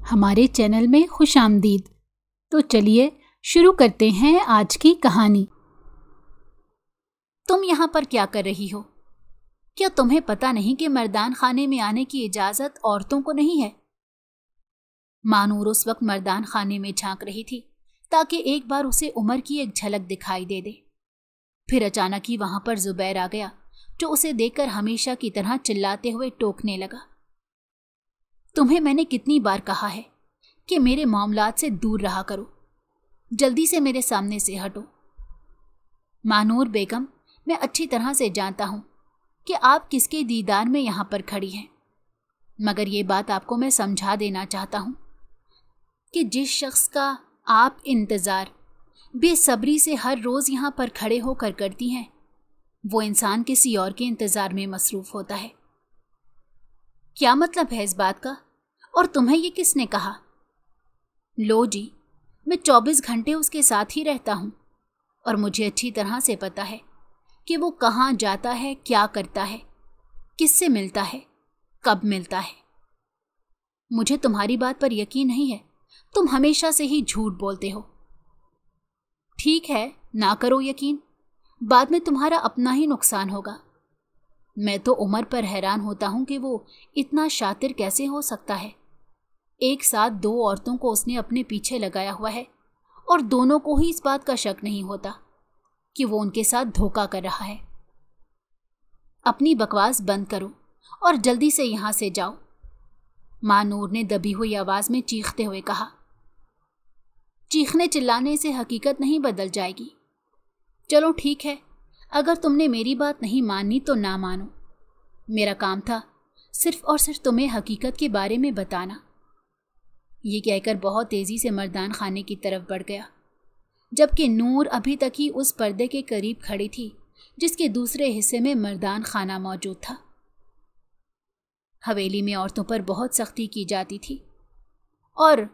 हमारे चैनल में खुश आमदीद। तो चलिए शुरू करते हैं आज की कहानी। तुम यहाँ पर क्या कर रही हो? क्या तुम्हें पता नहीं कि मर्दान खाने में आने की इजाजत औरतों को नहीं है? मानूर उस वक्त मर्दान खाने में झांक रही थी ताकि एक बार उसे उमर की एक झलक दिखाई दे। फिर अचानक ही वहां पर जुबैर आ गया, जो उसे देखकर हमेशा की तरह चिल्लाते हुए टोकने लगा। तुम्हें मैंने कितनी बार कहा है कि मेरे मामलात से दूर रहा करो, जल्दी से मेरे सामने से हटो। मानूर बेगम, मैं अच्छी तरह से जानता हूं कि आप किसके दीदार में यहां पर खड़ी हैं, मगर ये बात आपको मैं समझा देना चाहता हूं कि जिस शख्स का आप इंतजार बेसब्री से हर रोज यहां पर खड़े होकर करती हैं, वो इंसान किसी और के इंतजार में मसरूफ होता है। क्या मतलब है इस बात का? और तुम्हें ये किसने कहा? लो जी, मैं 24 घंटे उसके साथ ही रहता हूं और मुझे अच्छी तरह से पता है कि वो कहाँ जाता है, क्या करता है, किससे मिलता है, कब मिलता है। मुझे तुम्हारी बात पर यकीन नहीं है। तुम हमेशा से ही झूठ बोलते हो। ठीक है, ना करो यकीन, बाद में तुम्हारा अपना ही नुकसान होगा। मैं तो उमर पर हैरान होता हूं कि वो इतना शातिर कैसे हो सकता है। एक साथ 2 औरतों को उसने अपने पीछे लगाया हुआ है और दोनों को ही इस बात का शक नहीं होता कि वो उनके साथ धोखा कर रहा है। अपनी बकवास बंद करो और जल्दी से यहां से जाओ, मानूर ने दबी हुई आवाज में चीखते हुए कहा। चीखने चिल्लाने से हकीकत नहीं बदल जाएगी। चलो ठीक है, अगर तुमने मेरी बात नहीं मानी तो ना मानो। मेरा काम था सिर्फ और सिर्फ तुम्हें हकीकत के बारे में बताना। ये कहकर बहुत तेजी से मर्दान खाने की तरफ बढ़ गया, जबकि नूर अभी तक ही उस पर्दे के करीब खड़ी थी जिसके दूसरे हिस्से में मर्दान खाना मौजूद था। हवेली में औरतों पर बहुत सख्ती की जाती थी और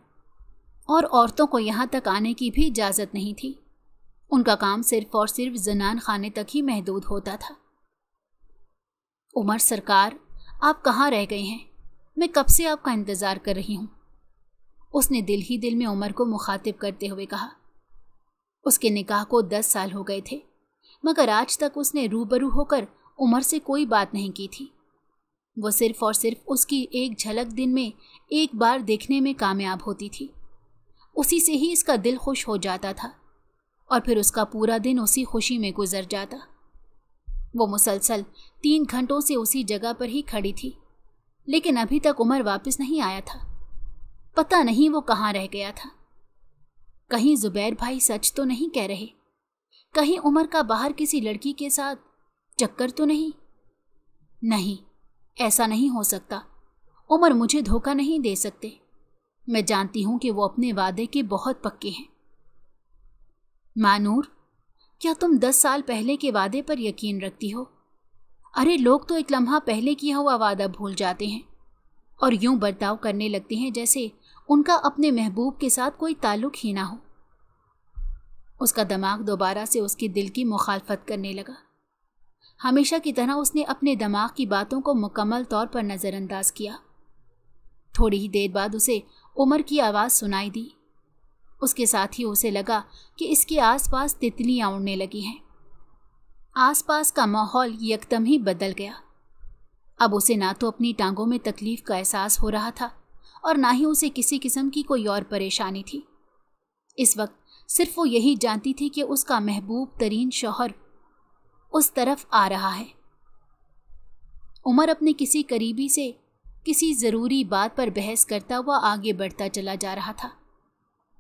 औरतों को यहाँ तक आने की भी इजाज़त नहीं थी। उनका काम सिर्फ और सिर्फ जनान खाने तक ही महदूद होता था। उमर सरकार, आप कहाँ रह गए हैं? मैं कब से आपका इंतज़ार कर रही हूँ, उसने दिल ही दिल में उमर को मुखातिब करते हुए कहा। उसके निकाह को 10 साल हो गए थे, मगर आज तक उसने रूबरू होकर उमर से कोई बात नहीं की थी। वो सिर्फ और सिर्फ उसकी एक झलक दिन में एक बार देखने में कामयाब होती थी। उसी से ही इसका दिल खुश हो जाता था और फिर उसका पूरा दिन उसी खुशी में गुजर जाता। वो मुसलसल 3 घंटों से उसी जगह पर ही खड़ी थी, लेकिन अभी तक उमर वापस नहीं आया था। पता नहीं वो कहाँ रह गया था। कहीं जुबैर भाई सच तो नहीं कह रहे? कहीं उमर का बाहर किसी लड़की के साथ चक्कर तो नहीं? नहीं, ऐसा नहीं हो सकता। उमर मुझे धोखा नहीं दे सकते। मैं जानती हूं कि वो अपने वादे के बहुत पक्के हैं। मानूर, क्या तुम 10 साल पहले के वादे पर यकीन रखती हो? अरे लोग तो एक लम्हा पहले किया हुआ वादा भूल जाते हैं और यूं बर्ताव करने लगते हैं जैसे उनका अपने महबूब के साथ कोई ताल्लुक ही ना हो। उसका दिमाग दोबारा से उसके दिल की मुखालफत करने लगा। हमेशा की तरह उसने अपने दिमाग की बातों को मुकम्मल तौर पर नज़रअंदाज किया। थोड़ी ही देर बाद उसे उमर की आवाज़ सुनाई दी। उसके साथ ही उसे लगा कि इसके आसपास तितलियां उड़ने लगी हैं। आसपास का माहौल यकदम ही बदल गया। अब उसे ना तो अपनी टांगों में तकलीफ का एहसास हो रहा था और ना ही उसे किसी किस्म की कोई और परेशानी थी। इस वक्त सिर्फ वो यही जानती थी कि उसका महबूब तरीन शौहर उस तरफ आ रहा है। उमर अपने किसी करीबी से किसी ज़रूरी बात पर बहस करता हुआ आगे बढ़ता चला जा रहा था।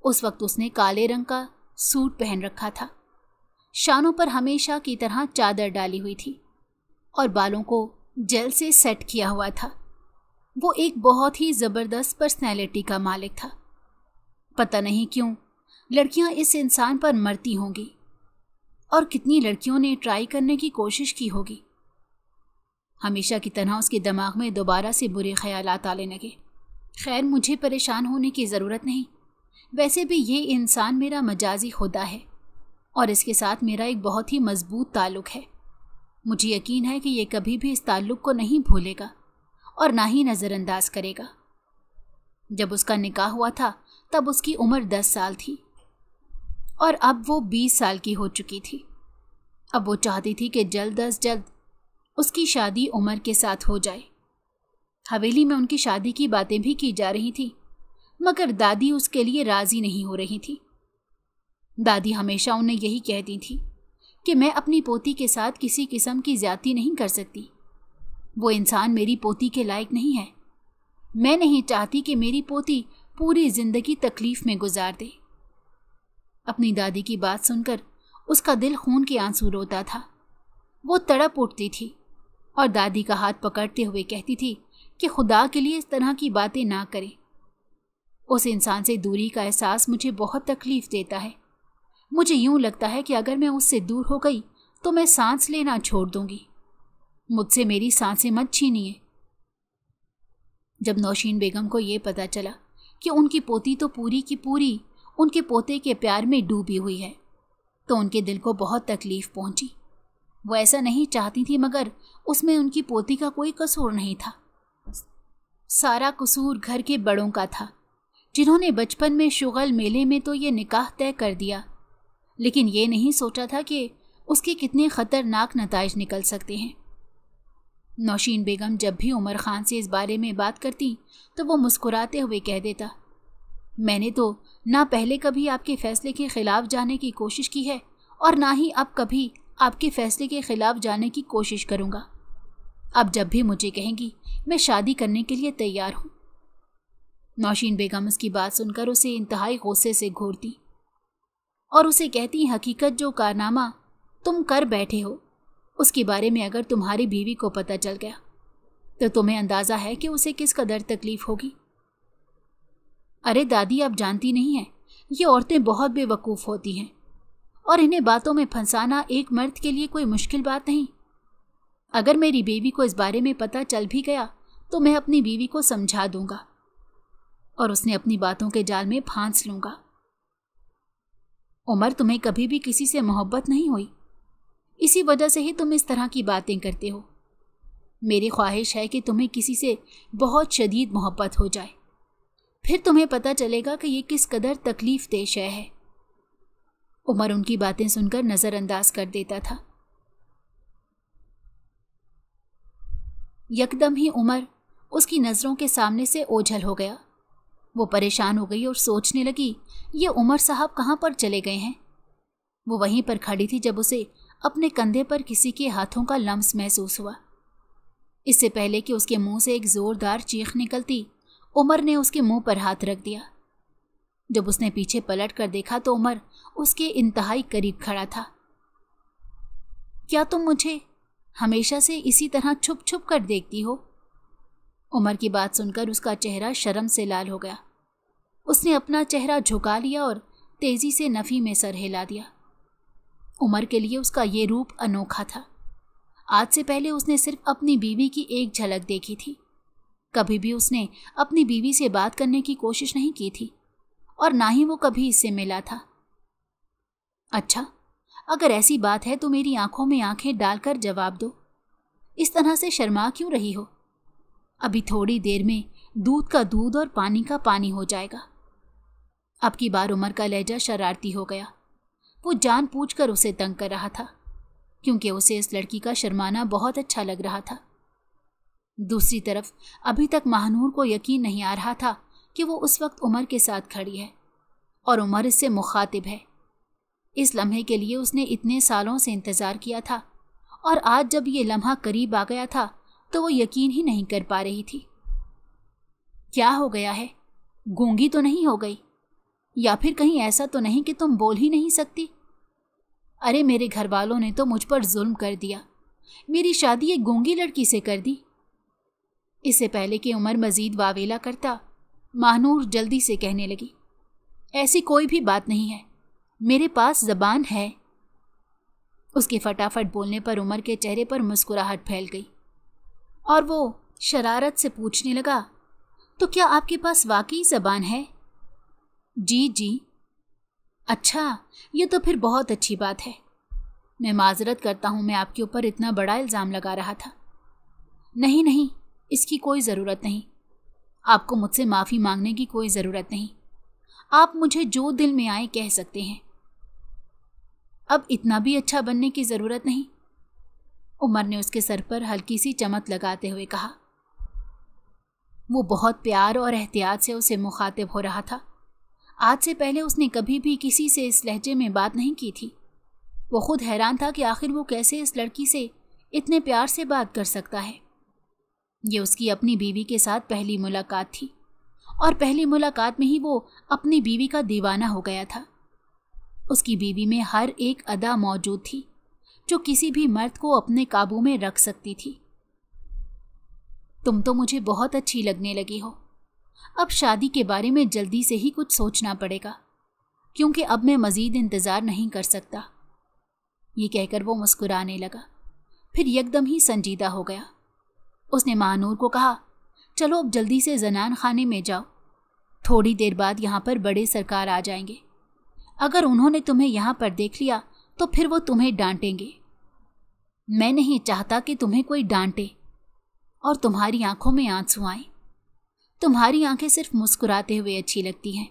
उस वक्त उसने काले रंग का सूट पहन रखा था, शानों पर हमेशा की तरह चादर डाली हुई थी और बालों को जेल से सेट किया हुआ था। वो एक बहुत ही ज़बरदस्त पर्सनैलिटी का मालिक था। पता नहीं क्यों लड़कियां इस इंसान पर मरती होंगी और कितनी लड़कियों ने ट्राई करने की कोशिश की होगी। हमेशा की तरह उसके दिमाग में दोबारा से बुरे ख्यालात आने लगे। खैर, मुझे परेशान होने की ज़रूरत नहीं। वैसे भी ये इंसान मेरा मजाजी खुदा है और इसके साथ मेरा एक बहुत ही मजबूत ताल्लुक़ है। मुझे यकीन है कि ये कभी भी इस ताल्लुक़ को नहीं भूलेगा और ना ही नज़रअंदाज करेगा। जब उसका निकाह हुआ था तब उसकी उम्र 10 साल थी और अब वो 20 साल की हो चुकी थी। अब वो चाहती थी कि जल्द अज जल्द उसकी शादी उमर के साथ हो जाए। हवेली में उनकी शादी की बातें भी की जा रही थी, मगर दादी उसके लिए राजी नहीं हो रही थी। दादी हमेशा उन्हें यही कहती थी कि मैं अपनी पोती के साथ किसी किस्म की ज्यादती नहीं कर सकती। वो इंसान मेरी पोती के लायक नहीं है। मैं नहीं चाहती कि मेरी पोती पूरी जिंदगी तकलीफ में गुजार दे। अपनी दादी की बात सुनकर उसका दिल खून के आंसू रोता था। वो तड़प उठती थी और दादी का हाथ पकड़ते हुए कहती थी कि खुदा के लिए इस तरह की बातें ना करें। उस इंसान से दूरी का एहसास मुझे बहुत तकलीफ देता है। मुझे यूं लगता है कि अगर मैं उससे दूर हो गई तो मैं सांस लेना छोड़ दूंगी। मुझसे मेरी सांसें मत छीनिए। जब नौशीन बेगम को यह पता चला कि उनकी पोती तो पूरी की पूरी उनके पोते के प्यार में डूबी हुई है तो उनके दिल को बहुत तकलीफ पहुंची। वो ऐसा नहीं चाहती थी, मगर उसमें उनकी पोती का कोई कसूर नहीं था। सारा कसूर घर के बड़ों का था, जिन्होंने बचपन में शुगल मेले में तो ये निकाह तय कर दिया, लेकिन ये नहीं सोचा था कि उसके कितने खतरनाक नताइज निकल सकते हैं। नौशीन बेगम जब भी उमर खान से इस बारे में बात करती तो वो मुस्कुराते हुए कह देता, मैंने तो ना पहले कभी आपके फैसले के खिलाफ जाने की कोशिश की है और ना ही अब कभी आपके फैसले के खिलाफ जाने की कोशिश करूंगा। अब जब भी मुझे कहेंगी मैं शादी करने के लिए तैयार हूं। नौशीन बेगम उसकी बात सुनकर उसे इंतहाई गुस्से से घूरती और उसे कहती, हकीकत जो कारनामा तुम कर बैठे हो उसके बारे में अगर तुम्हारी बीवी को पता चल गया तो तुम्हें अंदाजा है कि उसे किस कदर तकलीफ होगी। अरे दादी, आप जानती नहीं हैं, ये औरतें बहुत बेवकूफ़ होती हैं और इन्हें बातों में फंसाना एक मर्द के लिए कोई मुश्किल बात नहीं। अगर मेरी बीवी को इस बारे में पता चल भी गया तो मैं अपनी बीवी को समझा दूंगा और उसने अपनी बातों के जाल में फांस लूंगा। उमर, तुम्हें कभी भी किसी से मोहब्बत नहीं हुई, इसी वजह से ही तुम इस तरह की बातें करते हो। मेरी ख्वाहिश है कि तुम्हें किसी से बहुत शदीद मोहब्बत हो जाए, फिर तुम्हें पता चलेगा कि ये किस कदर तकलीफ देह शय है। उमर उनकी बातें सुनकर नजरअंदाज कर देता था। यकदम ही उमर उसकी नजरों के सामने से ओझल हो गया। वो परेशान हो गई और सोचने लगी, ये उमर साहब कहाँ पर चले गए हैं। वो वहीं पर खड़ी थी जब उसे अपने कंधे पर किसी के हाथों का लम्स महसूस हुआ। इससे पहले कि उसके मुंह से एक जोरदार चीख निकलती, उमर ने उसके मुंह पर हाथ रख दिया। जब उसने पीछे पलट कर देखा तो उमर उसके इंतहाई करीब खड़ा था। क्या तुम मुझे हमेशा से इसी तरह छुप छुप कर देखती हो? उमर की बात सुनकर उसका चेहरा शर्म से लाल हो गया। उसने अपना चेहरा झुका लिया और तेजी से नफी में सर हिला दिया। उमर के लिए उसका ये रूप अनोखा था। आज से पहले उसने सिर्फ अपनी बीवी की एक झलक देखी थी। कभी भी उसने अपनी बीवी से बात करने की कोशिश नहीं की थी और ना ही वो कभी इससे मिला था। अच्छा, अगर ऐसी बात है तो मेरी आंखों में आंखें डालकर जवाब दो। इस तरह से शर्मा क्यों रही हो? अभी थोड़ी देर में दूध का दूध और पानी का पानी हो जाएगा। अब की बार उमर का लहजा शरारती हो गया। वो जानबूझकर उसे तंग कर रहा था क्योंकि उसे इस लड़की का शर्माना बहुत अच्छा लग रहा था। दूसरी तरफ अभी तक महानूर को यकीन नहीं आ रहा था कि वो उस वक्त उमर के साथ खड़ी है और उमर इससे मुखातिब है। इस लम्हे के लिए उसने इतने सालों से इंतज़ार किया था और आज जब ये लम्हा करीब आ गया था तो वो यकीन ही नहीं कर पा रही थी। क्या हो गया है? गूंगी तो नहीं हो गई? या फिर कहीं ऐसा तो नहीं कि तुम बोल ही नहीं सकती? अरे मेरे घर वालों ने तो मुझ पर जुल्म कर दिया, मेरी शादी एक गूंगी लड़की से कर दी। इससे पहले कि उमर मजीद वावेला करता, महानूर जल्दी से कहने लगी, ऐसी कोई भी बात नहीं है, मेरे पास ज़बान है। उसके फटाफट बोलने पर उमर के चेहरे पर मुस्कुराहट फैल गई और वो शरारत से पूछने लगा, तो क्या आपके पास वाकई ज़बान है? जी जी। अच्छा, ये तो फिर बहुत अच्छी बात है। मैं माजरत करता हूँ, मैं आपके ऊपर इतना बड़ा इल्ज़ाम लगा रहा था। नहीं नहीं, इसकी कोई ज़रूरत नहीं। आपको मुझसे माफ़ी मांगने की कोई ज़रूरत नहीं। आप मुझे जो दिल में आए कह सकते हैं। अब इतना भी अच्छा बनने की ज़रूरत नहीं। उमर ने उसके सर पर हल्की सी चमक लगाते हुए कहा। वो बहुत प्यार और एहतियात से उसे मुखातिब हो रहा था। आज से पहले उसने कभी भी किसी से इस लहजे में बात नहीं की थी। वो खुद हैरान था कि आखिर वो कैसे इस लड़की से इतने प्यार से बात कर सकता है। ये उसकी अपनी बीवी के साथ पहली मुलाकात थी और पहली मुलाकात में ही वो अपनी बीवी का दीवाना हो गया था। उसकी बीवी में हर एक अदा मौजूद थी जो किसी भी मर्द को अपने काबू में रख सकती थी। तुम तो मुझे बहुत अच्छी लगने लगी हो। अब शादी के बारे में जल्दी से ही कुछ सोचना पड़ेगा, क्योंकि अब मैं मज़ीद इंतज़ार नहीं कर सकता। ये कहकर वो मुस्कुराने लगा, फिर एकदम ही संजीदा हो गया। उसने महानूर को कहा, चलो अब जल्दी से जनान खाने में जाओ। थोड़ी देर बाद यहाँ पर बड़े सरकार आ जाएंगे। अगर उन्होंने तुम्हें यहाँ पर देख लिया तो फिर वो तुम्हें डांटेंगे। मैं नहीं चाहता कि तुम्हें कोई डांटे और तुम्हारी आंखों में आंसू आए। तुम्हारी आंखें सिर्फ मुस्कुराते हुए अच्छी लगती हैं।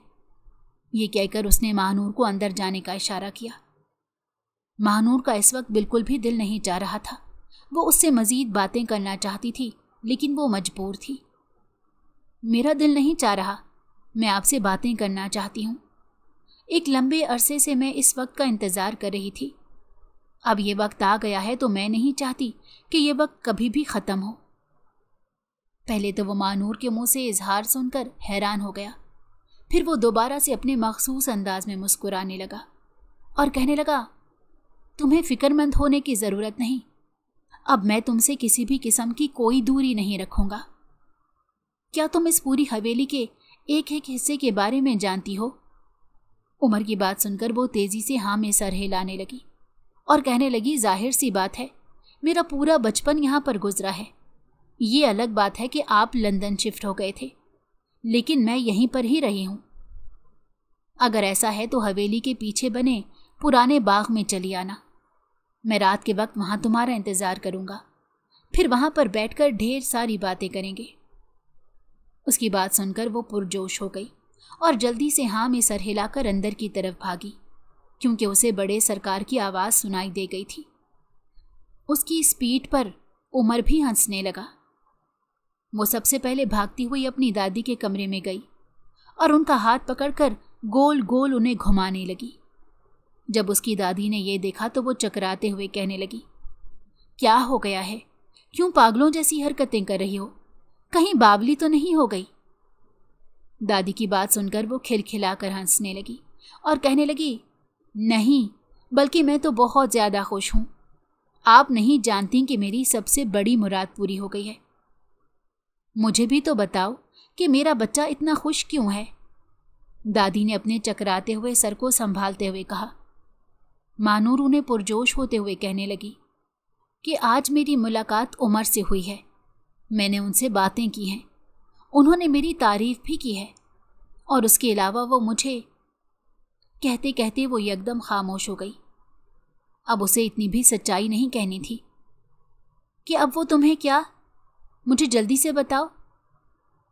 ये कहकर उसने महानूर को अंदर जाने का इशारा किया। महानूर का इस वक्त बिल्कुल भी दिल नहीं चाह रहा था। वो उससे मज़ीद बातें करना चाहती थी, लेकिन वो मजबूर थी। मेरा दिल नहीं चाह रहा, मैं आपसे बातें करना चाहती हूँ। एक लंबे अरसे से मैं इस वक्त का इंतज़ार कर रही थी। अब ये वक्त आ गया है तो मैं नहीं चाहती कि ये वक्त कभी भी ख़त्म हो। पहले तो वो महानूर के मुंह से इजहार सुनकर हैरान हो गया। फिर वो दोबारा से अपने मखसूस अंदाज में मुस्कुराने लगा और कहने लगा, तुम्हें फ़िक्रमंद होने की ज़रूरत नहीं। अब मैं तुमसे किसी भी किस्म की कोई दूरी नहीं रखूँगा। क्या तुम इस पूरी हवेली के एक एक हिस्से के बारे में जानती हो? उमर की बात सुनकर वो तेज़ी से हाँ में सर हिलाने लगी और कहने लगी, जाहिर सी बात है, मेरा पूरा बचपन यहाँ पर गुजरा है। ये अलग बात है कि आप लंदन शिफ्ट हो गए थे, लेकिन मैं यहीं पर ही रही हूँ। अगर ऐसा है तो हवेली के पीछे बने पुराने बाग में चली आना। मैं रात के वक्त वहाँ तुम्हारा इंतज़ार करूँगा। फिर वहाँ पर बैठकर ढेर सारी बातें करेंगे। उसकी बात सुनकर वो पुरजोश हो गई और जल्दी से हाँ में सर हिलाकर अंदर की तरफ भागी, क्योंकि उसे बड़े सरकार की आवाज़ सुनाई दे गई थी। उसकी स्पीड पर उमर भी हंसने लगा। वो सबसे पहले भागती हुई अपनी दादी के कमरे में गई और उनका हाथ पकड़कर गोल गोल उन्हें घुमाने लगी। जब उसकी दादी ने यह देखा तो वो चकराते हुए कहने लगी, क्या हो गया है? क्यों पागलों जैसी हरकतें कर रही हो? कहीं बावली तो नहीं हो गई? दादी की बात सुनकर वो खिलखिलाकर हंसने लगी और कहने लगी, नहीं, बल्कि मैं तो बहुत ज़्यादा खुश हूँ। आप नहीं जानती कि मेरी सबसे बड़ी मुराद पूरी हो गई है। मुझे भी तो बताओ कि मेरा बच्चा इतना खुश क्यों है? दादी ने अपने चकराते हुए सर को संभालते हुए कहा। मानूर उन्हें पुरजोश होते हुए कहने लगी कि आज मेरी मुलाकात उमर से हुई है। मैंने उनसे बातें की हैं, उन्होंने मेरी तारीफ भी की है, और उसके अलावा वो मुझे। कहते कहते वो एकदम खामोश हो गई। अब उसे इतनी भी सच्चाई नहीं कहनी थी कि अब वो तुम्हें क्या? मुझे जल्दी से बताओ,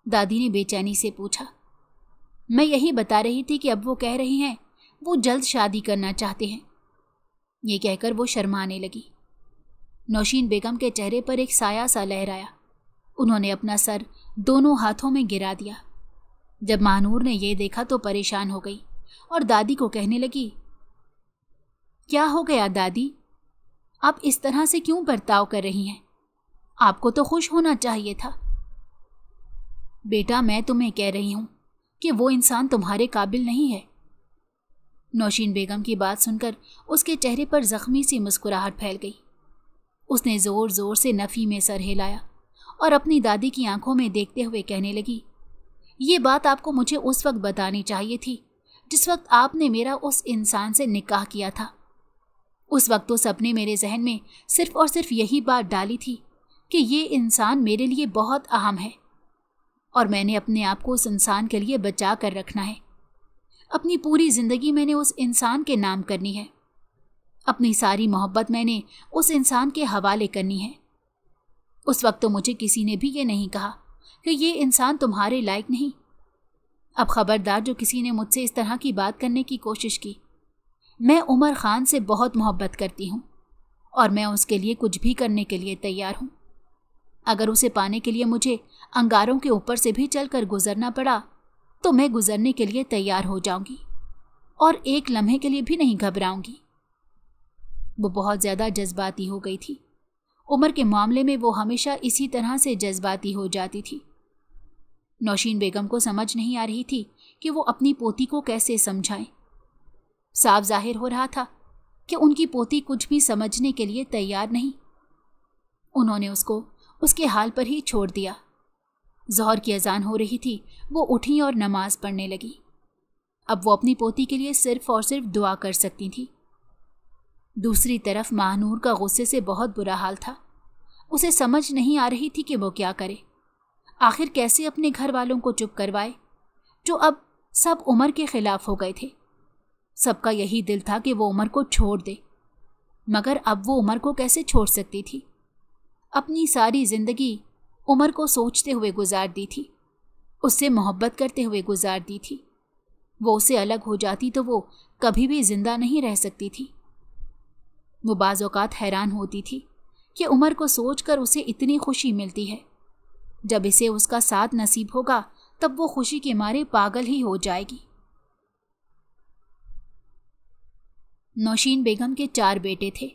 दादी ने बेचैनी से पूछा। मैं यही बता रही थी कि अब वो कह रही हैं वो जल्द शादी करना चाहते हैं। ये कहकर वो शर्माने लगी। नौशीन बेगम के चेहरे पर एक साया सा लहराया। उन्होंने अपना सर दोनों हाथों में गिरा दिया। जब महानूर ने यह देखा तो परेशान हो गई और दादी को कहने लगी, क्या हो गया दादी? आप इस तरह से क्यों बर्ताव कर रही हैं? आपको तो खुश होना चाहिए था। बेटा, मैं तुम्हें कह रही हूं कि वो इंसान तुम्हारे काबिल नहीं है। नौशीन बेगम की बात सुनकर उसके चेहरे पर जख्मी सी मुस्कुराहट फैल गई। उसने जोर जोर से नफ़ी में सर हिलाया और अपनी दादी की आंखों में देखते हुए कहने लगी, ये बात आपको मुझे उस वक्त बतानी चाहिए थी जिस वक्त आपने मेरा उस इंसान से निकाह किया था। उस वक्त तो सपने मेरे जहन में सिर्फ और सिर्फ यही बात डाली थी कि ये इंसान मेरे लिए बहुत अहम है और मैंने अपने आप को उस इंसान के लिए बचा कर रखना है। अपनी पूरी ज़िंदगी मैंने उस इंसान के नाम करनी है। अपनी सारी मोहब्बत मैंने उस इंसान के हवाले करनी है। उस वक्त तो मुझे किसी ने भी ये नहीं कहा कि ये इंसान तुम्हारे लायक नहीं। अब खबरदार जो किसी ने मुझसे इस तरह की बात करने की कोशिश की। मैं उमर खान से बहुत मोहब्बत करती हूँ और मैं उसके लिए कुछ भी करने के लिए तैयार हूँ। अगर उसे पाने के लिए मुझे अंगारों के ऊपर से भी चलकर गुजरना पड़ा तो मैं गुजरने के लिए तैयार हो जाऊंगी और एक लम्हे के लिए भी नहीं घबराऊंगी। वो बहुत ज़्यादा जज्बाती हो गई थी। उमर के मामले में वो हमेशा इसी तरह से जज्बाती हो जाती थी। नौशीन बेगम को समझ नहीं आ रही थी कि वो अपनी पोती को कैसे समझाएं। साफ जाहिर हो रहा था कि उनकी पोती कुछ भी समझने के लिए तैयार नहीं। उन्होंने उसको उसके हाल पर ही छोड़ दिया। ज़ोहर की अजान हो रही थी। वो उठी और नमाज पढ़ने लगी। अब वो अपनी पोती के लिए सिर्फ और सिर्फ दुआ कर सकती थी। दूसरी तरफ महानूर का गुस्से से बहुत बुरा हाल था। उसे समझ नहीं आ रही थी कि वो क्या करे। आखिर कैसे अपने घर वालों को चुप करवाए जो अब सब उमर के खिलाफ हो गए थे। सबका यही दिल था कि वो उमर को छोड़ दे, मगर अब वो उमर को कैसे छोड़ सकती थी। अपनी सारी जिंदगी उमर को सोचते हुए गुजार दी थी, उससे मोहब्बत करते हुए गुजार दी थी। वो उससे अलग हो जाती तो वो कभी भी जिंदा नहीं रह सकती थी। वो बाज़ औक़ात हैरान होती थी कि उमर को सोचकर उसे इतनी खुशी मिलती है। जब इसे उसका साथ नसीब होगा तब वो खुशी के मारे पागल ही हो जाएगी। नौशीन बेगम के 4 बेटे थे।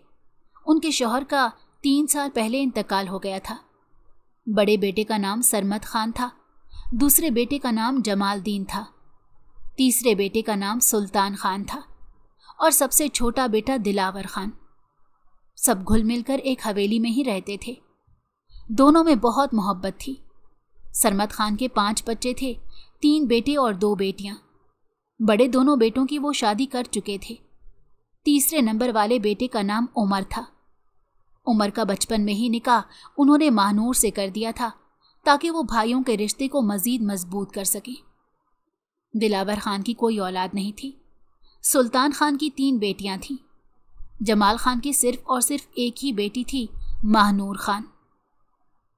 उनके शौहर का 3 साल पहले इंतकाल हो गया था। बड़े बेटे का नाम सरमत खान था, दूसरे बेटे का नाम जमालदीन था, तीसरे बेटे का नाम सुल्तान खान था और सबसे छोटा बेटा दिलावर खान। सब घुल मिलकर एक हवेली में ही रहते थे। दोनों में बहुत मोहब्बत थी। सरमत खान के 5 बच्चे थे, 3 बेटे और 2 बेटियां। बड़े दोनों बेटों की वो शादी कर चुके थे। तीसरे नंबर वाले बेटे का नाम उमर था। उमर का बचपन में ही निकाह उन्होंने महानूर से कर दिया था ताकि वो भाइयों के रिश्ते को मजीद मजबूत कर सके। दिलावर खान की कोई औलाद नहीं थी। सुल्तान खान की 3 बेटियां थीं। जमाल खान की सिर्फ और सिर्फ एक ही बेटी थी, महानूर खान।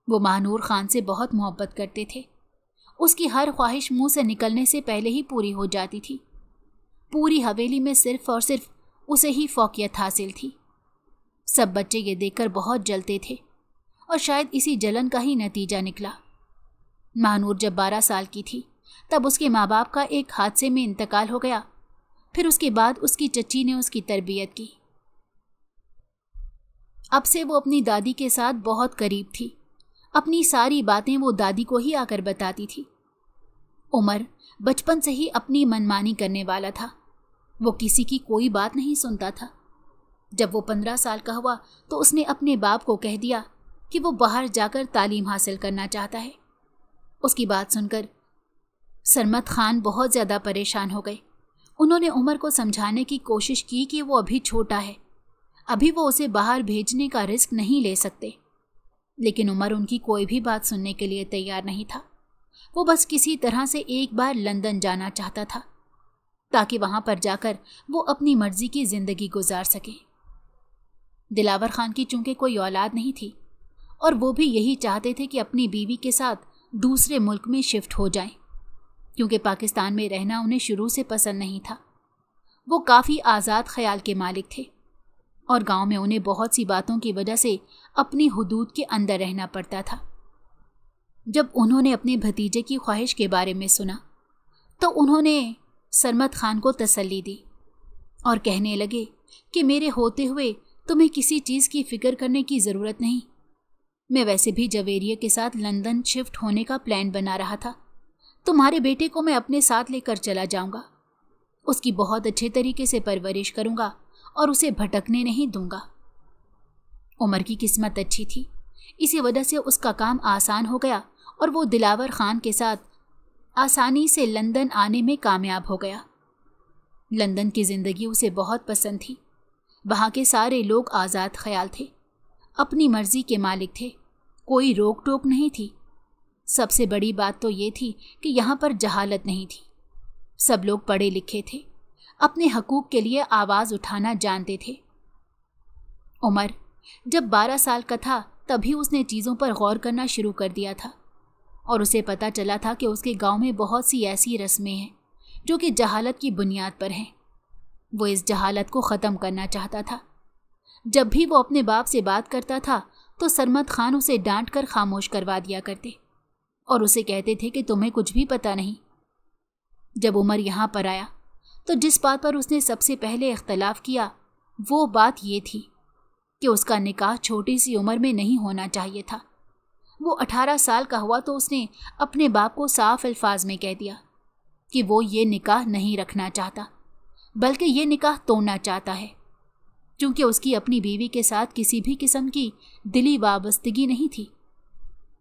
वो महानूर खान से बहुत मोहब्बत करते थे। उसकी हर ख्वाहिश मुंह से निकलने से पहले ही पूरी हो जाती थी। पूरी हवेली में सिर्फ और सिर्फ उसे ही फौकियत हासिल थी। सब बच्चे ये देखकर बहुत जलते थे और शायद इसी जलन का ही नतीजा निकला। महानूर जब 12 साल की थी तब उसके माँ बाप का एक हादसे में इंतकाल हो गया। फिर उसके बाद उसकी चच्ची ने उसकी तरबियत की। अब से वो अपनी दादी के साथ बहुत करीब थी। अपनी सारी बातें वो दादी को ही आकर बताती थी। उमर बचपन से ही अपनी मनमानी करने वाला था। वो किसी की कोई बात नहीं सुनता था। जब वो 15 साल का हुआ तो उसने अपने बाप को कह दिया कि वो बाहर जाकर तालीम हासिल करना चाहता है। उसकी बात सुनकर सरमत खान बहुत ज़्यादा परेशान हो गए। उन्होंने उमर को समझाने की कोशिश की कि वो अभी छोटा है, अभी वो उसे बाहर भेजने का रिस्क नहीं ले सकते। लेकिन उमर उनकी कोई भी बात सुनने के लिए तैयार नहीं था। वो बस किसी तरह से एक बार लंदन जाना चाहता था ताकि वहां पर जाकर वो अपनी मर्जी की जिंदगी गुजार सके। दिलावर खान की चूंकि कोई औलाद नहीं थी और वो भी यही चाहते थे कि अपनी बीवी के साथ दूसरे मुल्क में शिफ्ट हो जाएं, क्योंकि पाकिस्तान में रहना उन्हें शुरू से पसंद नहीं था। वो काफ़ी आज़ाद ख्याल के मालिक थे और गांव में उन्हें बहुत सी बातों की वजह से अपनी हुदूद के अंदर रहना पड़ता था। जब उन्होंने अपने भतीजे की ख्वाहिश के बारे में सुना तो उन्होंने सरमत खान को तसल्ली दी और कहने लगे कि मेरे होते हुए तुम्हें किसी चीज़ की फ़िक्र करने की ज़रूरत नहीं। मैं वैसे भी जवेरिया के साथ लंदन शिफ्ट होने का प्लान बना रहा था। तुम्हारे बेटे को मैं अपने साथ लेकर चला जाऊंगा। उसकी बहुत अच्छे तरीके से परवरिश करूंगा और उसे भटकने नहीं दूंगा। उमर की किस्मत अच्छी थी, इसी वजह से उसका काम आसान हो गया और वो दिलावर खान के साथ आसानी से लंदन आने में कामयाब हो गया। लंदन की ज़िंदगी उसे बहुत पसंद थी। वहाँ के सारे लोग आज़ाद ख्याल थे, अपनी मर्जी के मालिक थे, कोई रोक टोक नहीं थी। सबसे बड़ी बात तो ये थी कि यहाँ पर जहालत नहीं थी। सब लोग पढ़े लिखे थे, अपने हकूक़ के लिए आवाज़ उठाना जानते थे। उमर जब 12 साल का था तभी उसने चीज़ों पर गौर करना शुरू कर दिया था। और उसे पता चला था कि उसके गांव में बहुत सी ऐसी रस्में हैं जो कि जहालत की बुनियाद पर हैं। वो इस जहालत को ख़त्म करना चाहता था। जब भी वो अपने बाप से बात करता था तो सरमद खान उसे डांट कर खामोश करवा दिया करते और उसे कहते थे कि तुम्हें कुछ भी पता नहीं। जब उमर यहाँ पर आया तो जिस बात पर उसने सबसे पहले इख्तलाफ किया वो बात ये थी कि उसका निकाह छोटी सी उम्र में नहीं होना चाहिए था। वो 18 साल का हुआ तो उसने अपने बाप को साफ अल्फाज में कह दिया कि वो ये निकाह नहीं रखना चाहता, बल्कि ये निकाह तोड़ना चाहता है, क्योंकि उसकी अपनी बीवी के साथ किसी भी किस्म की दिली वाबस्तगी नहीं थी।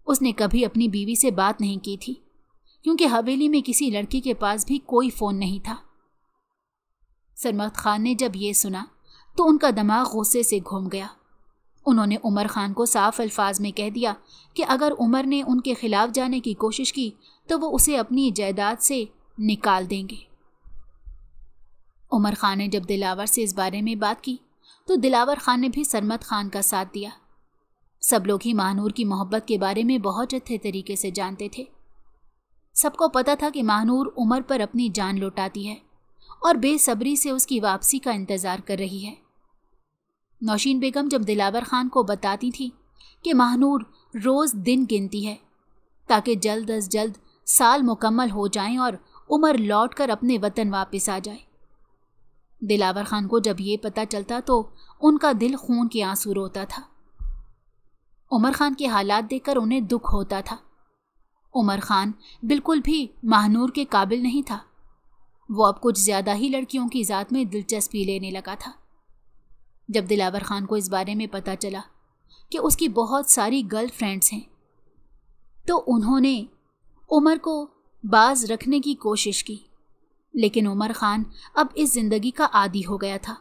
उसने कभी अपनी बीवी से बात नहीं की थी, क्योंकि हवेली में किसी लड़की के पास भी कोई फ़ोन नहीं था। सरमद खान ने जब ये सुना तो उनका दिमाग गुस्से से घूम गया। उन्होंने उमर खान को साफ अल्फाज में कह दिया कि अगर उमर ने उनके खिलाफ जाने की कोशिश की तो वो उसे अपनी जायदाद से निकाल देंगे। उमर खान ने जब दिलावर से इस बारे में बात की तो दिलावर खान ने भी सरमद खान का साथ दिया। सब लोग ही महानूर की मोहब्बत के बारे में बहुत अच्छे तरीके से जानते थे। सबको पता था कि महानूर उमर पर अपनी जान लौटाती है और बेसब्री से उसकी वापसी का इंतज़ार कर रही है। नौशीन बेगम जब दिलावर खान को बताती थी कि महानूर रोज़ दिन गिनती है ताकि जल्द अज जल्द साल मुकम्मल हो जाएं और उमर लौटकर अपने वतन वापस आ जाए। दिलावर खान को जब ये पता चलता तो उनका दिल खून के आंसू रोता था। उमर खान के हालात देखकर उन्हें दुख होता था। उमर खान बिल्कुल भी महानूर के काबिल नहीं था। वो अब कुछ ज़्यादा ही लड़कियों की ज़ात में दिलचस्पी लेने लगा था। जब दिलावर खान को इस बारे में पता चला कि उसकी बहुत सारी गर्लफ्रेंड्स हैं तो उन्होंने उमर को बाज रखने की कोशिश की, लेकिन उमर खान अब इस ज़िंदगी का आदी हो गया था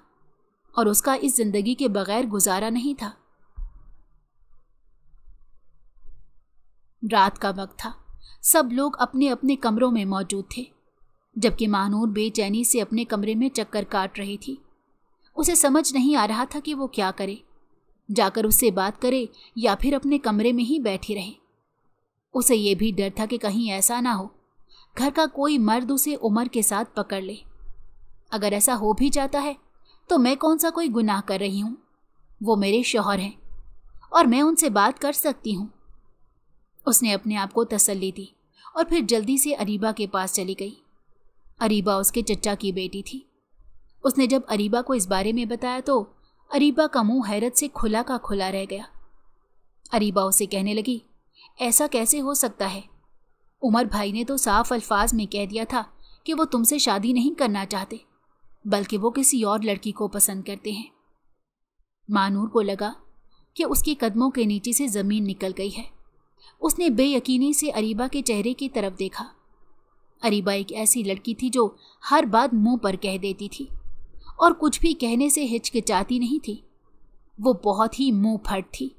और उसका इस ज़िंदगी के बगैर गुजारा नहीं था। रात का वक्त था। सब लोग अपने अपने कमरों में मौजूद थे, जबकि महानूर बेचैनी से अपने कमरे में चक्कर काट रही थी। उसे समझ नहीं आ रहा था कि वो क्या करे, जाकर उससे बात करे या फिर अपने कमरे में ही बैठी रहे। उसे ये भी डर था कि कहीं ऐसा ना हो घर का कोई मर्द उसे उमर के साथ पकड़ ले। अगर ऐसा हो भी जाता है तो मैं कौन सा कोई गुनाह कर रही हूँ, वो मेरे शौहर हैं और मैं उनसे बात कर सकती हूँ। उसने अपने आप को तसल्ली दी और फिर जल्दी से अरीबा के पास चली गई। अरीबा उसके चचा की बेटी थी। उसने जब अरीबा को इस बारे में बताया तो अरीबा का मुंह हैरत से खुला का खुला रह गया। अरीबा उसे कहने लगी, ऐसा कैसे हो सकता है? उमर भाई ने तो साफ अल्फाज में कह दिया था कि वो तुमसे शादी नहीं करना चाहते, बल्कि वो किसी और लड़की को पसंद करते हैं। मानूर को लगा कि उसके कदमों के नीचे से ज़मीन निकल गई है। उसने बेयकीनी से अरीबा के चेहरे की तरफ देखा। अरीबा एक ऐसी लड़की थी जो हर बात मुंह पर कह देती थी और कुछ भी कहने से हिचकिचाती नहीं थी। वो बहुत ही मुंह फट थी।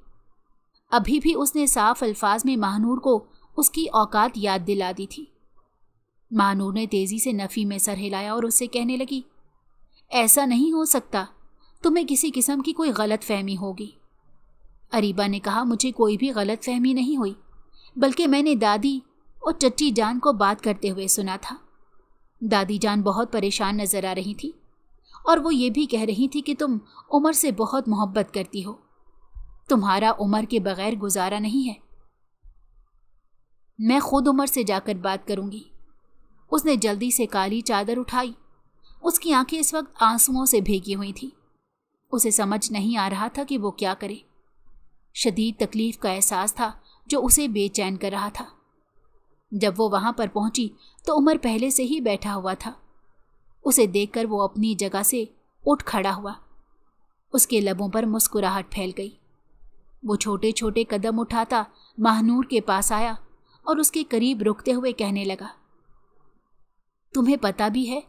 अभी भी उसने साफ अल्फाज में महानूर को उसकी औकात याद दिला दी थी। महानूर ने तेजी से नफ़ी में सर हिलाया और उससे कहने लगी, ऐसा नहीं हो सकता, तुम्हें किसी किस्म की कोई गलत फहमी होगी। अरीबा ने कहा, मुझे कोई भी गलत फहमी नहीं हुई, बल्कि मैंने दादी और चच्ची जान को बात करते हुए सुना था। दादी जान बहुत परेशान नजर आ रही थी और वो ये भी कह रही थी कि तुम उमर से बहुत मोहब्बत करती हो, तुम्हारा उमर के बगैर गुजारा नहीं है। मैं खुद उमर से जाकर बात करूंगी। उसने जल्दी से काली चादर उठाई। उसकी आंखें इस वक्त आंसुओं से भीगी हुई थी। उसे समझ नहीं आ रहा था कि वो क्या करे। शदीद तकलीफ का एहसास था जो उसे बेचैन कर रहा था। जब वो वहां पर पहुंची तो उमर पहले से ही बैठा हुआ था। उसे देखकर वो अपनी जगह से उठ खड़ा हुआ। उसके लबों पर मुस्कुराहट फैल गई। वो छोटे छोटे कदम उठाता महानूर के पास आया और उसके करीब रुकते हुए कहने लगा, तुम्हें पता भी है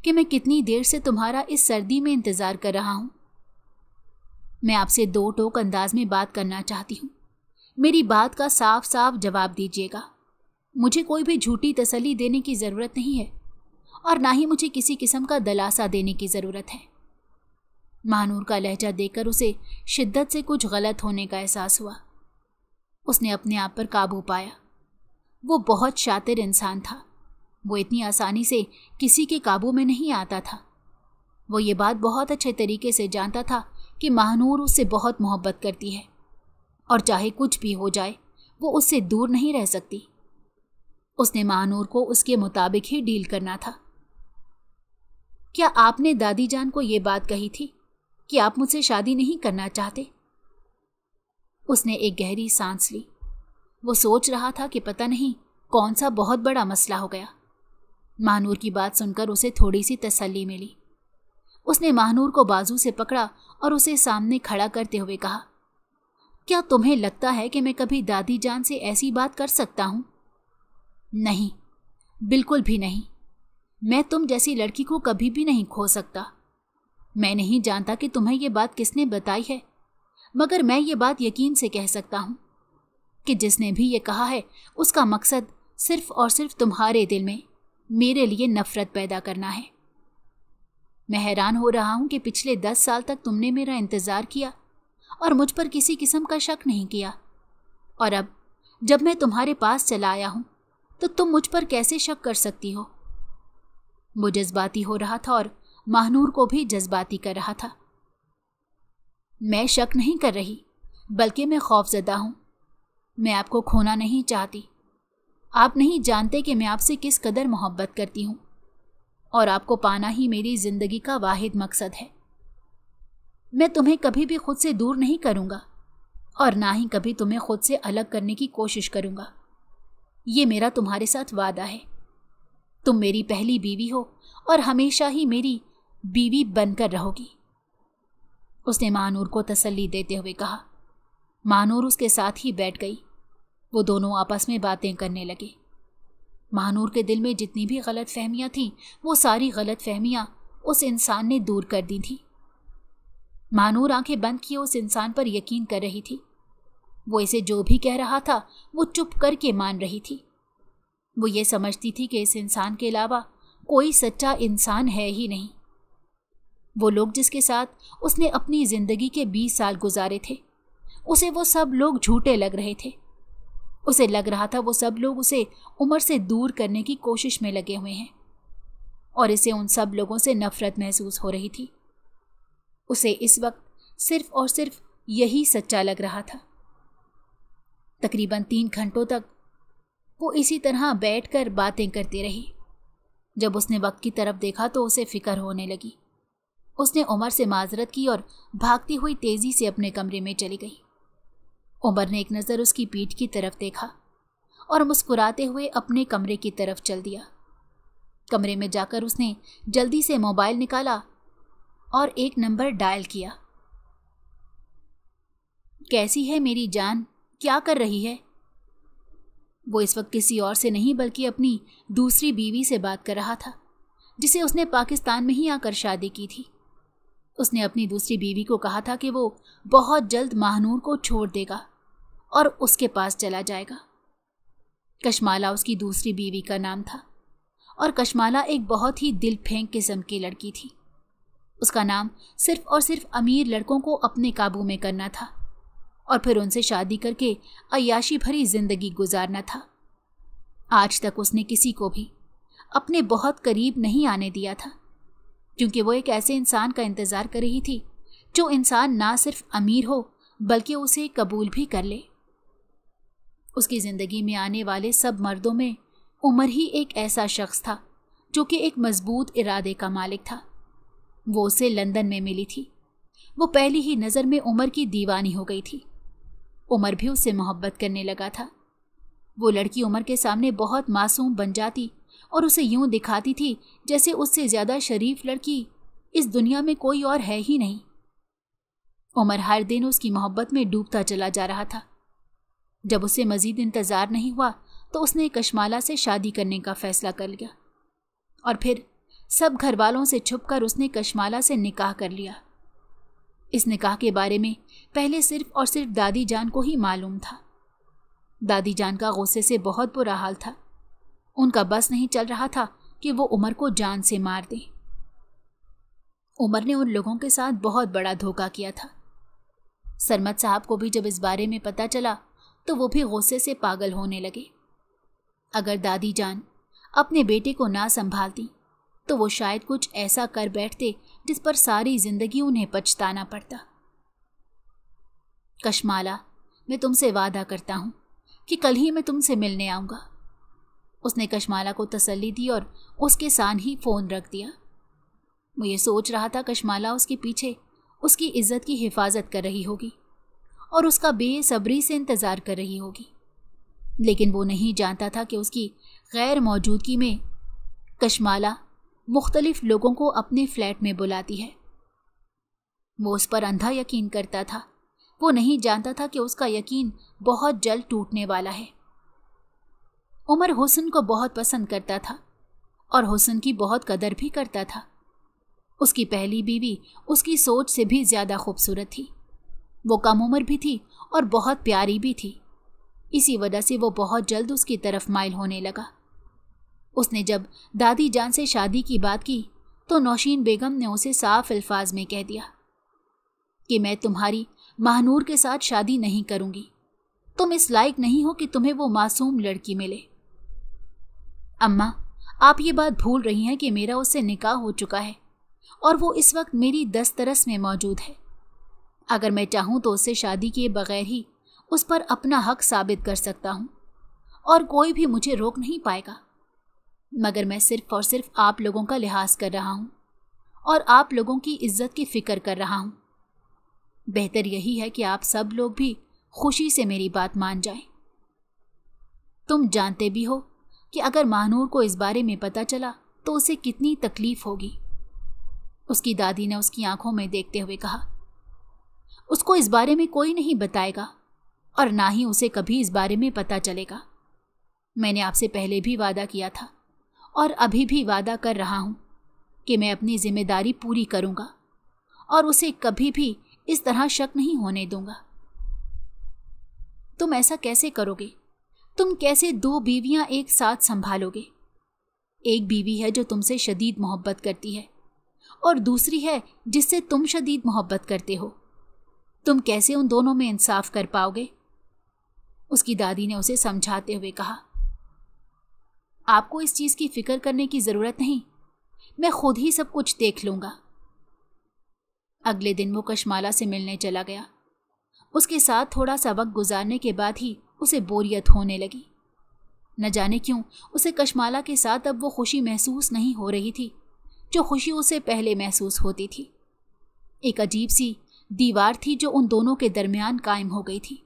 कि मैं कितनी देर से तुम्हारा इस सर्दी में इंतज़ार कर रहा हूं। मैं आपसे दो टोक अंदाज में बात करना चाहती हूँ। मेरी बात का साफ साफ जवाब दीजिएगा। मुझे कोई भी झूठी तसल्ली देने की ज़रूरत नहीं है और ना ही मुझे किसी किस्म का दलासा देने की ज़रूरत है। महानूर का लहजा देखकर उसे शिद्दत से कुछ गलत होने का एहसास हुआ। उसने अपने आप पर काबू पाया। वो बहुत शातिर इंसान था। वो इतनी आसानी से किसी के काबू में नहीं आता था। वो ये बात बहुत अच्छे तरीके से जानता था कि महानूर उससे बहुत मोहब्बत करती है और चाहे कुछ भी हो जाए वो उससे दूर नहीं रह सकती। उसने महानूर को उसके मुताबिक ही डील करना था। क्या आपने दादी जान को ये बात कही थी कि आप मुझसे शादी नहीं करना चाहते? उसने एक गहरी सांस ली। वो सोच रहा था कि पता नहीं कौन सा बहुत बड़ा मसला हो गया। महानूर की बात सुनकर उसे थोड़ी सी तसल्ली मिली। उसने महानूर को बाजू से पकड़ा और उसे सामने खड़ा करते हुए कहा, क्या तुम्हें लगता है कि मैं कभी दादी जान से ऐसी बात कर सकता हूं? नहीं, बिल्कुल भी नहीं। मैं तुम जैसी लड़की को कभी भी नहीं खो सकता। मैं नहीं जानता कि तुम्हें यह बात किसने बताई है, मगर मैं ये बात यकीन से कह सकता हूं कि जिसने भी ये कहा है उसका मकसद सिर्फ और सिर्फ तुम्हारे दिल में मेरे लिए नफरत पैदा करना है। मैं हैरान हो रहा हूं कि पिछले 10 साल तक तुमने मेरा इंतजार किया और मुझ पर किसी किस्म का शक नहीं किया, और अब जब मैं तुम्हारे पास चला आया हूं तो तुम मुझ पर कैसे शक कर सकती हो? वो जज्बाती हो रहा था और महानूर को भी जज्बाती कर रहा था। मैं शक नहीं कर रही, बल्कि मैं खौफजदा हूं। मैं आपको खोना नहीं चाहती। आप नहीं जानते कि मैं आपसे किस कदर मोहब्बत करती हूं, और आपको पाना ही मेरी जिंदगी का वाहिद मकसद है। मैं तुम्हें कभी भी खुद से दूर नहीं करूंगा और ना ही कभी तुम्हें खुद से अलग करने की कोशिश करूंगा। ये मेरा तुम्हारे साथ वादा है। तुम मेरी पहली बीवी हो और हमेशा ही मेरी बीवी बनकर रहोगी। उसने महानूर को तसल्ली देते हुए कहा। महानूर उसके साथ ही बैठ गई। वो दोनों आपस में बातें करने लगे। महानूर के दिल में जितनी भी गलत फहमियाँ थीं, वो सारी गलत फहमियाँ उस इंसान ने दूर कर दी थी। महानूर आंखें बंद किए उस इंसान पर यकीन कर रही थी। वो इसे जो भी कह रहा था वो चुप करके मान रही थी। वो ये समझती थी कि इस इंसान के अलावा कोई सच्चा इंसान है ही नहीं। वो लोग जिसके साथ उसने अपनी जिंदगी के 20 साल गुजारे थे, उसे वो सब लोग झूठे लग रहे थे। उसे लग रहा था वो सब लोग उसे उम्र से दूर करने की कोशिश में लगे हुए हैं, और इसे उन सब लोगों से नफरत महसूस हो रही थी। उसे इस वक्त सिर्फ और सिर्फ यही सच्चा लग रहा था। तकरीबन 3 घंटों तक वो इसी तरह बैठकर बातें करती रही। जब उसने वक्त की तरफ देखा तो उसे फिक्र होने लगी। उसने उमर से माजरत की और भागती हुई तेजी से अपने कमरे में चली गई। उमर ने एक नज़र उसकी पीठ की तरफ देखा और मुस्कुराते हुए अपने कमरे की तरफ चल दिया। कमरे में जाकर उसने जल्दी से मोबाइल निकाला और एक नंबर डायल किया। कैसी है मेरी जान, क्या कर रही है? वो इस वक्त किसी और से नहीं बल्कि अपनी दूसरी बीवी से बात कर रहा था, जिसे उसने पाकिस्तान में ही आकर शादी की थी। उसने अपनी दूसरी बीवी को कहा था कि वो बहुत जल्द महानूर को छोड़ देगा और उसके पास चला जाएगा। कशमाला उसकी दूसरी बीवी का नाम था, और कशमाला एक बहुत ही दिल फेंक किस्म की लड़की थी। उसका नाम सिर्फ और सिर्फ अमीर लड़कों को अपने काबू में करना था और फिर उनसे शादी करके अय्याशी भरी जिंदगी गुजारना था। आज तक उसने किसी को भी अपने बहुत करीब नहीं आने दिया था, क्योंकि वो एक ऐसे इंसान का इंतजार कर रही थी जो इंसान ना सिर्फ अमीर हो बल्कि उसे कबूल भी कर ले। उसकी जिंदगी में आने वाले सब मर्दों में उमर ही एक ऐसा शख्स था जो कि एक मजबूत इरादे का मालिक था। वो उसे लंदन में मिली थी। वो पहली ही नज़र में उमर की दीवानी हो गई थी। उमर भी उससे मोहब्बत करने लगा था। वो लड़की उमर के सामने बहुत मासूम बन जाती और उसे यूं दिखाती थी जैसे उससे ज़्यादा शरीफ लड़की इस दुनिया में कोई और है ही नहीं। उमर हर दिन उसकी मोहब्बत में डूबता चला जा रहा था। जब उसे मज़ीद इंतज़ार नहीं हुआ तो उसने कशमाला से शादी करने का फ़ैसला कर लिया, और फिर सब घर वालों से छुपकर उसने कशमाला से निकाह कर लिया। इस निकाह के बारे में पहले सिर्फ और सिर्फ दादी जान को ही मालूम था। दादी जान का गुस्से से बहुत बुरा हाल था। उनका बस नहीं चल रहा था कि वो उमर को जान से मार दें। उमर ने उन लोगों के साथ बहुत बड़ा धोखा किया था। सरमद साहब को भी जब इस बारे में पता चला तो वो भी गुस्से से पागल होने लगे। अगर दादी जान अपने बेटे को ना संभालती तो वो शायद कुछ ऐसा कर बैठते जिस पर सारी जिंदगी उन्हें पछताना पड़ता। कशमाला, मैं तुमसे वादा करता हूं कि कल ही मैं तुमसे मिलने आऊंगा। उसने कशमाला को तसल्ली दी और उसके साथ ही फोन रख दिया। वो ये सोच रहा था कशमाला उसके पीछे उसकी इज्जत की हिफाजत कर रही होगी और उसका बेसब्री से इंतजार कर रही होगी, लेकिन वो नहीं जानता था कि उसकी गैर मौजूदगी में कशमाला मुख्तलिफ लोगों को अपने फ्लैट में बुलाती है। वो उस पर अंधा यकीन करता था। वो नहीं जानता था कि उसका यकीन बहुत जल्द टूटने वाला है। उमर हुस्न को बहुत पसंद करता था और हुस्न की बहुत कदर भी करता था। उसकी पहली बीवी उसकी सोच से भी ज्यादा खूबसूरत थी। वो कम उम्र भी थी और बहुत प्यारी भी थी। इसी वजह से वो बहुत जल्द उसकी तरफ माइल होने लगा। उसने जब दादी जान से शादी की बात की तो नौशीन बेगम ने उसे साफ अल्फाज में कह दिया कि मैं तुम्हारी महानूर के साथ शादी नहीं करूंगी। तुम इस लायक नहीं हो कि तुम्हें वो मासूम लड़की मिले। अम्मा, आप ये बात भूल रही हैं कि मेरा उससे निकाह हो चुका है और वो इस वक्त मेरी दस्तरस में मौजूद है। अगर मैं चाहूं तो उससे शादी किए बगैर ही उस पर अपना हक साबित कर सकता हूं और कोई भी मुझे रोक नहीं पाएगा। मगर मैं सिर्फ और सिर्फ आप लोगों का लिहाज कर रहा हूं और आप लोगों की इज्जत की फिक्र कर रहा हूं। बेहतर यही है कि आप सब लोग भी खुशी से मेरी बात मान जाएं। तुम जानते भी हो कि अगर महानूर को इस बारे में पता चला तो उसे कितनी तकलीफ होगी। उसकी दादी ने उसकी आंखों में देखते हुए कहा, उसको इस बारे में कोई नहीं बताएगा और ना ही उसे कभी इस बारे में पता चलेगा। मैंने आपसे पहले भी वादा किया था और अभी भी वादा कर रहा हूं कि मैं अपनी जिम्मेदारी पूरी करूंगा और उसे कभी भी इस तरह शक नहीं होने दूंगा। तुम ऐसा कैसे करोगे? तुम कैसे दो बीवियां एक साथ संभालोगे? एक बीवी है जो तुमसे शदीद मोहब्बत करती है और दूसरी है जिससे तुम शदीद मोहब्बत करते हो। तुम कैसे उन दोनों में इंसाफ कर पाओगे? उसकी दादी ने उसे समझाते हुए कहा, आपको इस चीज की फिक्र करने की जरूरत नहीं, मैं खुद ही सब कुछ देख लूंगा। अगले दिन वो कशमाला से मिलने चला गया। उसके साथ थोड़ा सा वक्त गुजारने के बाद ही उसे बोरियत होने लगी। न जाने क्यों उसे कशमाला के साथ अब वो खुशी महसूस नहीं हो रही थी जो खुशी उसे पहले महसूस होती थी। एक अजीब सी दीवार थी जो उन दोनों के दरमियान कायम हो गई थी,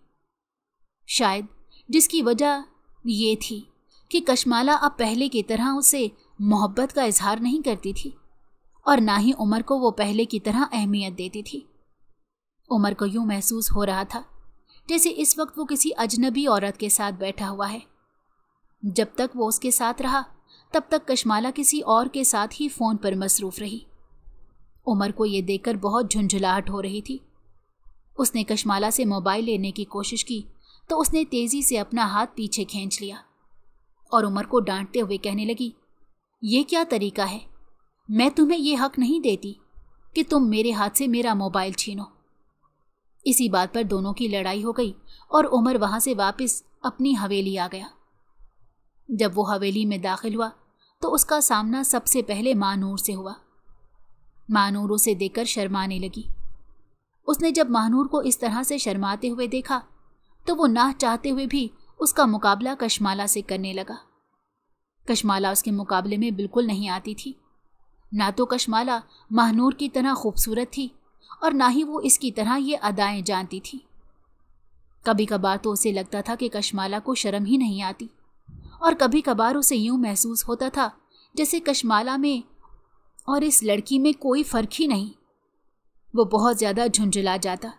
शायद जिसकी वजह ये थी कि कशमाला अब पहले की तरह उसे मोहब्बत का इजहार नहीं करती थी और ना ही उमर को वो पहले की तरह अहमियत देती थी। उमर को यूं महसूस हो रहा था जैसे इस वक्त वो किसी अजनबी औरत के साथ बैठा हुआ है। जब तक वो उसके साथ रहा तब तक कशमाला किसी और के साथ ही फोन पर मसरूफ रही। उमर को ये देखकर बहुत झुंझुलाहट हो रही थी। उसने कशमाला से मोबाइल लेने की कोशिश की तो उसने तेजी से अपना हाथ पीछे खींच लिया और उमर को डांटते हुए कहने लगी, ये क्या तरीका है? मैं तुम्हें ये हक नहीं देती कि तुम मेरे हाथ से मेरा मोबाइल छीनो। इसी बात पर दोनों की लड़ाई हो गई और उमर वहां से वापस अपनी हवेली आ गया। जब वो हवेली में दाखिल हुआ तो उसका सामना सबसे पहले मानूर से हुआ। मानूर उसे देखकर शर्माने लगी। उसने जब मानूर को इस तरह से शर्माते हुए देखा तो वो ना चाहते हुए भी उसका मुकाबला कशमाला से करने लगा। कशमाला उसके मुकाबले में बिल्कुल नहीं आती थी। ना तो कशमाला महानूर की तरह खूबसूरत थी और ना ही वो इसकी तरह ये अदाएं जानती थी। कभी कभार तो उसे लगता था कि कशमाला को शर्म ही नहीं आती और कभी कभार उसे यूं महसूस होता था जैसे कशमाला में और इस लड़की में कोई फर्क ही नहीं। वो बहुत ज्यादा झुंझुला जाता,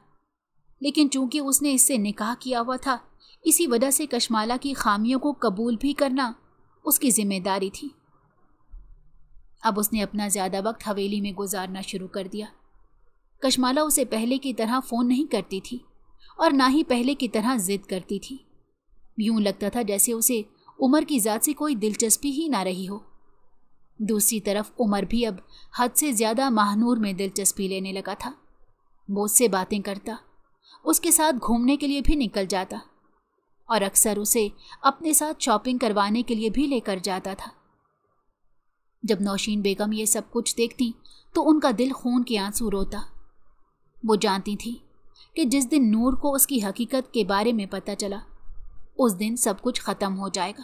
लेकिन चूंकि उसने इससे निकाह किया हुआ था इसी वजह से कशमाला की खामियों को कबूल भी करना उसकी जिम्मेदारी थी। अब उसने अपना ज्यादा वक्त हवेली में गुजारना शुरू कर दिया। कशमाला उसे पहले की तरह फोन नहीं करती थी और ना ही पहले की तरह जिद करती थी। यूं लगता था जैसे उसे उमर की जात से कोई दिलचस्पी ही ना रही हो। दूसरी तरफ उमर भी अब हद से ज्यादा महानूर में दिलचस्पी लेने लगा था। वो उससे बातें करता, उसके साथ घूमने के लिए भी निकल जाता। और अक्सर उसे अपने साथ शॉपिंग करवाने के लिए भी लेकर जाता था। जब नौशीन बेगम ये सब कुछ देखती तो उनका दिल खून के आंसू रोता। वो जानती थी कि जिस दिन नूर को उसकी हकीकत के बारे में पता चला उस दिन सब कुछ ख़त्म हो जाएगा।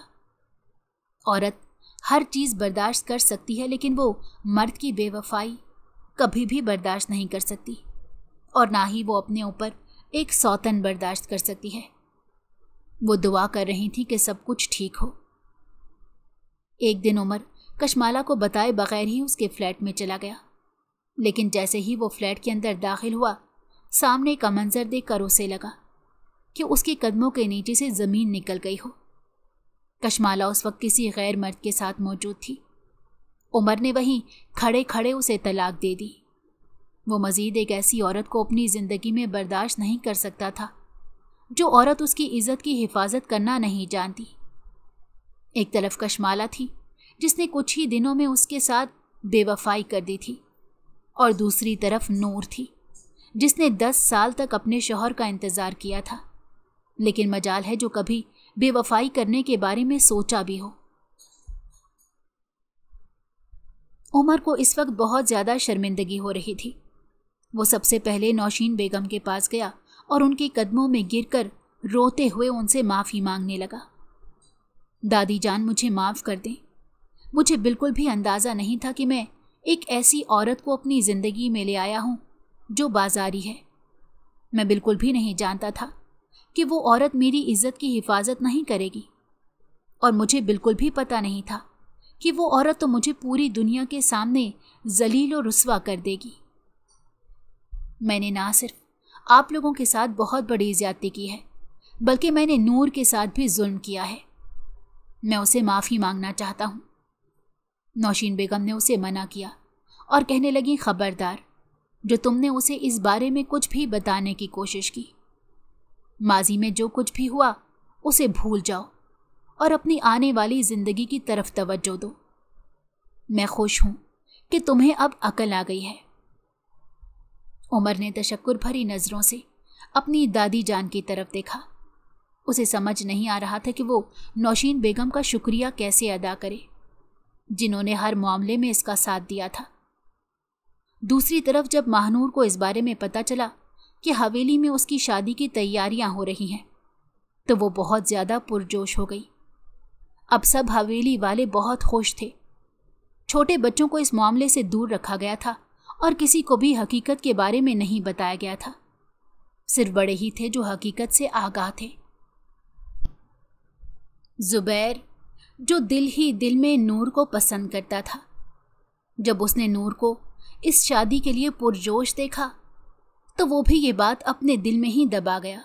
औरत हर चीज़ बर्दाश्त कर सकती है, लेकिन वो मर्द की बेवफाई कभी भी बर्दाश्त नहीं कर सकती, और ना ही वो अपने ऊपर एक सौतन बर्दाश्त कर सकती है। वो दुआ कर रही थी कि सब कुछ ठीक हो। एक दिन उमर कशमाला को बताए बगैर ही उसके फ्लैट में चला गया, लेकिन जैसे ही वो फ्लैट के अंदर दाखिल हुआ, सामने का मंजर देखकर उसे लगा कि उसके कदमों के नीचे से ज़मीन निकल गई हो। कशमाला उस वक्त किसी गैर मर्द के साथ मौजूद थी। उमर ने वहीं खड़े खड़े उसे तलाक दे दी। वो मज़ीद एक ऐसी औरत को अपनी ज़िंदगी में बर्दाश्त नहीं कर सकता था जो औरत उसकी इज़्ज़त की हिफाजत करना नहीं जानती। एक तरफ कशमाला थी जिसने कुछ ही दिनों में उसके साथ बेवफाई कर दी थी, और दूसरी तरफ नूर थी जिसने 10 साल तक अपने शौहर का इंतज़ार किया था, लेकिन मजाल है जो कभी बेवफाई करने के बारे में सोचा भी हो। उमर को इस वक्त बहुत ज़्यादा शर्मिंदगी हो रही थी। वो सबसे पहले नौशीन बेगम के पास गया और उनके कदमों में गिरकर रोते हुए उनसे माफ़ी मांगने लगा। दादी जान, मुझे माफ़ कर दें। मुझे बिल्कुल भी अंदाज़ा नहीं था कि मैं एक ऐसी औरत को अपनी ज़िंदगी में ले आया हूँ जो बाजारी है। मैं बिल्कुल भी नहीं जानता था कि वो औरत मेरी इज़्ज़त की हिफाजत नहीं करेगी, और मुझे बिल्कुल भी पता नहीं था कि वो औरत तो मुझे पूरी दुनिया के सामने जलील और रुस्वा कर देगी। मैंने ना सिर्फ आप लोगों के साथ बहुत बड़ी ज़्यादती की है, बल्कि मैंने नूर के साथ भी जुल्म किया है। मैं उसे माफ़ी मांगना चाहता हूँ। नौशीन बेगम ने उसे मना किया और कहने लगी, खबरदार, जो तुमने उसे इस बारे में कुछ भी बताने की कोशिश की। माजी में जो कुछ भी हुआ उसे भूल जाओ और अपनी आने वाली ज़िंदगी की तरफ तवज्जो दो। मैं खुश हूँ कि तुम्हें अब अकल आ गई है। उमर ने तशक्कुर भरी नज़रों से अपनी दादी जान की तरफ देखा। उसे समझ नहीं आ रहा था कि वो नौशीन बेगम का शुक्रिया कैसे अदा करे, जिन्होंने हर मामले में इसका साथ दिया था। दूसरी तरफ जब महानूर को इस बारे में पता चला कि हवेली में उसकी शादी की तैयारियां हो रही हैं, तो वो बहुत ज़्यादा पुरजोश हो गई। अब सब हवेली वाले बहुत खुश थे। छोटे बच्चों को इस मामले से दूर रखा गया था और किसी को भी हकीकत के बारे में नहीं बताया गया था। सिर्फ बड़े ही थे जो हकीकत से आगाह थे। जुबैर, जो दिल ही दिल में नूर को पसंद करता था, जब उसने नूर को इस शादी के लिए पुरजोश देखा तो वो भी ये बात अपने दिल में ही दबा गया।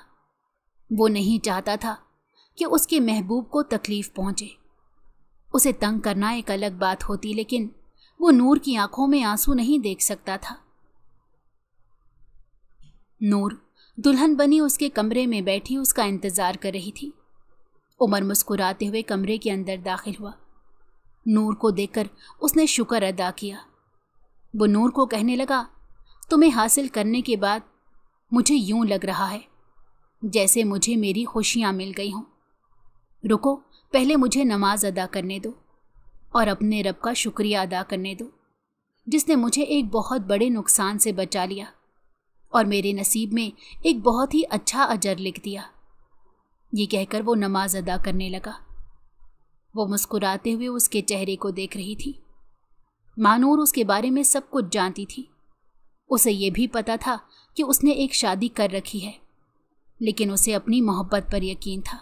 वो नहीं चाहता था कि उसके महबूब को तकलीफ पहुंचे। उसे तंग करना एक अलग बात होती, लेकिन वो नूर की आंखों में आंसू नहीं देख सकता था। नूर दुल्हन बनी उसके कमरे में बैठी उसका इंतजार कर रही थी। उमर मुस्कुराते हुए कमरे के अंदर दाखिल हुआ। नूर को देखकर उसने शुक्र अदा किया। वो नूर को कहने लगा, तुम्हें हासिल करने के बाद मुझे यूं लग रहा है जैसे मुझे मेरी खुशियां मिल गई हों। रुको, पहले मुझे नमाज अदा करने दो और अपने रब का शुक्रिया अदा करने दो, जिसने मुझे एक बहुत बड़े नुकसान से बचा लिया और मेरे नसीब में एक बहुत ही अच्छा अजर लिख दिया। ये कहकर वो नमाज अदा करने लगा। वो मुस्कुराते हुए उसके चेहरे को देख रही थी। मानूर उसके बारे में सब कुछ जानती थी। उसे ये भी पता था कि उसने एक शादी कर रखी है, लेकिन उसे अपनी मोहब्बत पर यकीन था।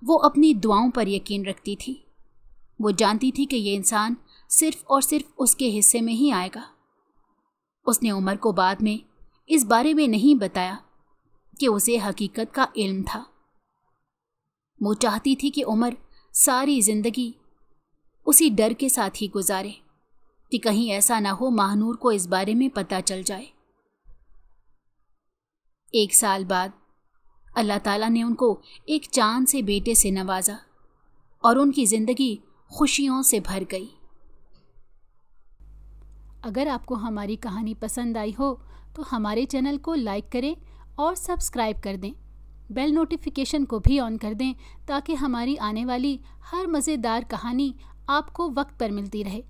वो अपनी दुआओं पर यकीन रखती थी। वो जानती थी कि ये इंसान सिर्फ और सिर्फ उसके हिस्से में ही आएगा। उसने उमर को बाद में इस बारे में नहीं बताया कि उसे हकीकत का इल्म था। वो चाहती थी कि उमर सारी जिंदगी उसी डर के साथ ही गुजारे कि कहीं ऐसा ना हो महानूर को इस बारे में पता चल जाए। 1 साल बाद अल्लाह ताला ने उनको एक चांद से बेटे से नवाजा और उनकी ज़िंदगी खुशियों से भर गई। अगर आपको हमारी कहानी पसंद आई हो तो हमारे चैनल को लाइक करें और सब्सक्राइब कर दें। बेल नोटिफिकेशन को भी ऑन कर दें ताकि हमारी आने वाली हर मज़ेदार कहानी आपको वक्त पर मिलती रहे।